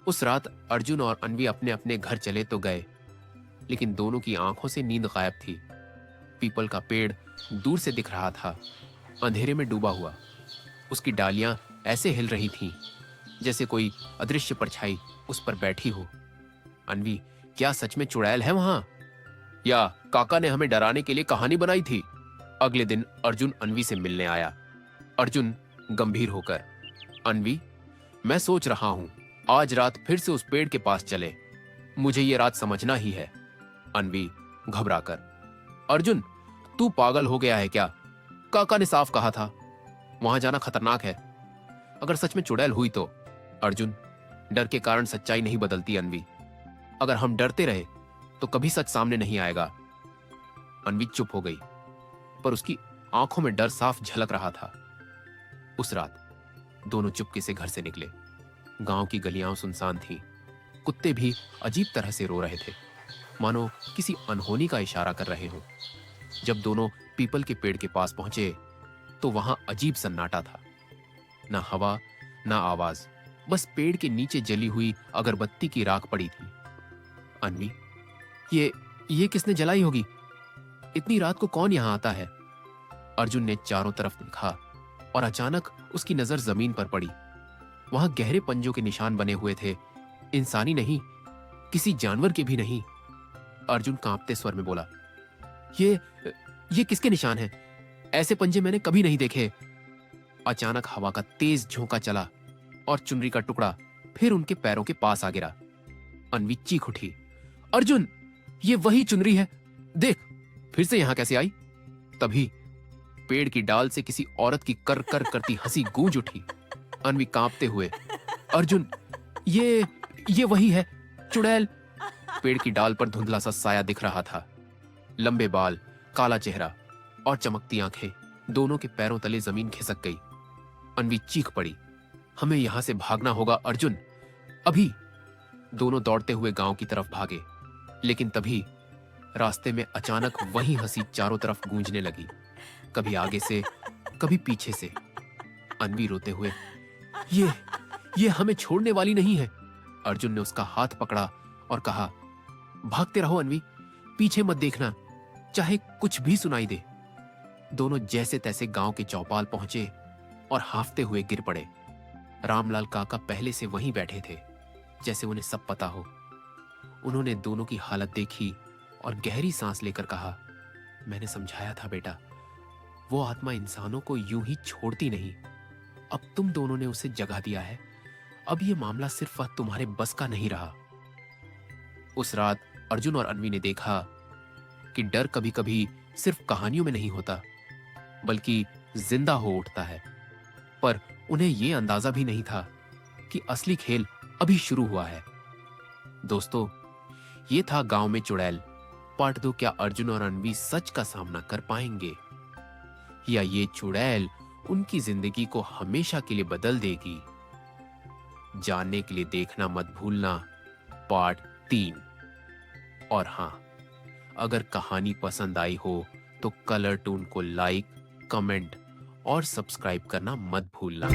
उस रात अर्जुन और अन्वी अपने अपने घर चले तो गए, लेकिन दोनों की आंखों से नींद गायब थी। पीपल का पेड़ दूर से दिख रहा था, अंधेरे में डूबा हुआ। उसकी डालियां ऐसे हिल रही थीं, जैसे कोई अदृश्य परछाई उस पर बैठी हो। अन्वी, क्या सच में चुड़ैल है वहां, या काका ने हमें डराने के लिए कहानी बनाई थी? अगले दिन अर्जुन अन्वी से मिलने आया। अर्जुन गंभीर होकर, अन्वी, मैं सोच रहा हूं आज रात फिर से उस पेड़ के पास चले। मुझे ये रात समझना ही है। अन्वी घबराकर, अर्जुन, तू पागल हो गया है क्या? काका ने साफ कहा था वहां जाना खतरनाक है। अगर सच में चुड़ैल हुई तो? अर्जुन, डर के कारण सच्चाई नहीं बदलती अन्वी। अगर हम डरते रहे तो कभी सच सामने नहीं आएगा। अन्वी चुप हो गई, पर उसकी आंखों में डर साफ झलक रहा था। उस रात दोनों चुपके से घर से निकले। गांव की गलियां सुनसान थीं। कुत्ते भी अजीब तरह से रो रहे थे, मानो किसी अनहोनी का इशारा कर रहे हों। जब दोनों पीपल के पेड़ के पास पहुंचे तो वहां अजीब सन्नाटा था। ना हवा, ना आवाज, बस पेड़ के नीचे जली हुई अगरबत्ती की राख पड़ी थी। अन्वी, ये किसने जलाई होगी? इतनी रात को कौन यहां आता है? अर्जुन ने चारों तरफ देखा और अचानक उसकी नजर जमीन पर पड़ी। वहां गहरे पंजों के निशान बने हुए थे, इंसानी नहीं, किसी जानवर के भी नहीं। अर्जुन कांपते स्वर में बोला, ये किसके निशान हैं? ऐसे पंजे मैंने कभी नहीं देखे। अचानक हवा का तेज झोंका चला और चुनरी का टुकड़ा फिर उनके पैरों के पास आ गिरा। अन्वी चीख उठी, अर्जुन, ये वही चुनरी है, देख, फिर से यहां कैसे आई? तभी पेड़ की डाल से किसी औरत की कर कर करती हंसी गूंज उठी। अन्वी कांपते हुए, अर्जुन, ये वही है, चुड़ैल। पेड़ की डाल पर धुंधला सा साया दिख रहा था। लंबे बाल, काला चेहरा और चमकती आंखें, दोनों के पैरों तले जमीन खिसक गई। अन्वी चीख पड़ी, हमें यहां से भागना होगा अर्जुन, अभी। दोनों दौड़ते हुए गांव की तरफ भागे, लेकिन तभी रास्ते में अचानक वही हंसी चारों तरफ गूंजने लगी, कभी आगे से, कभी पीछे से। अन्वी रोते हुए, ये हमें छोड़ने वाली नहीं है। अर्जुन ने उसका हाथ पकड़ा और कहा, भागते रहो अन्वी, पीछे मत देखना, चाहे कुछ भी सुनाई दे। दोनों जैसे तैसे गांव के चौपाल पहुंचे और हांफते हुए गिर पड़े। रामलाल काका पहले से वहीं बैठे थे, जैसे उन्हें सब पता हो। उन्होंने दोनों की हालत देखी और गहरी सांस लेकर कहा, मैंने समझाया था बेटा, वो आत्मा इंसानों को यूं ही छोड़ती नहीं। अब तुम दोनों ने उसे जगा दिया है, अब ये मामला सिर्फ तुम्हारे बस का नहीं रहा। उस रात अर्जुन और अन्वी ने देखा कि डर कभी कभी सिर्फ कहानियों में नहीं होता, बल्कि जिंदा हो उठता है। पर उन्हें यह अंदाजा भी नहीं था कि असली खेल अभी शुरू हुआ है। दोस्तों, ये था गांव में चुड़ैल पार्ट 2। क्या अर्जुन और अन्वी सच का सामना कर पाएंगे, या ये चुड़ैल उनकी जिंदगी को हमेशा के लिए बदल देगी? जानने के लिए देखना मत भूलना पार्ट 3। और हां, अगर कहानी पसंद आई हो तो कलर टून को लाइक, कमेंट और सब्सक्राइब करना मत भूलना।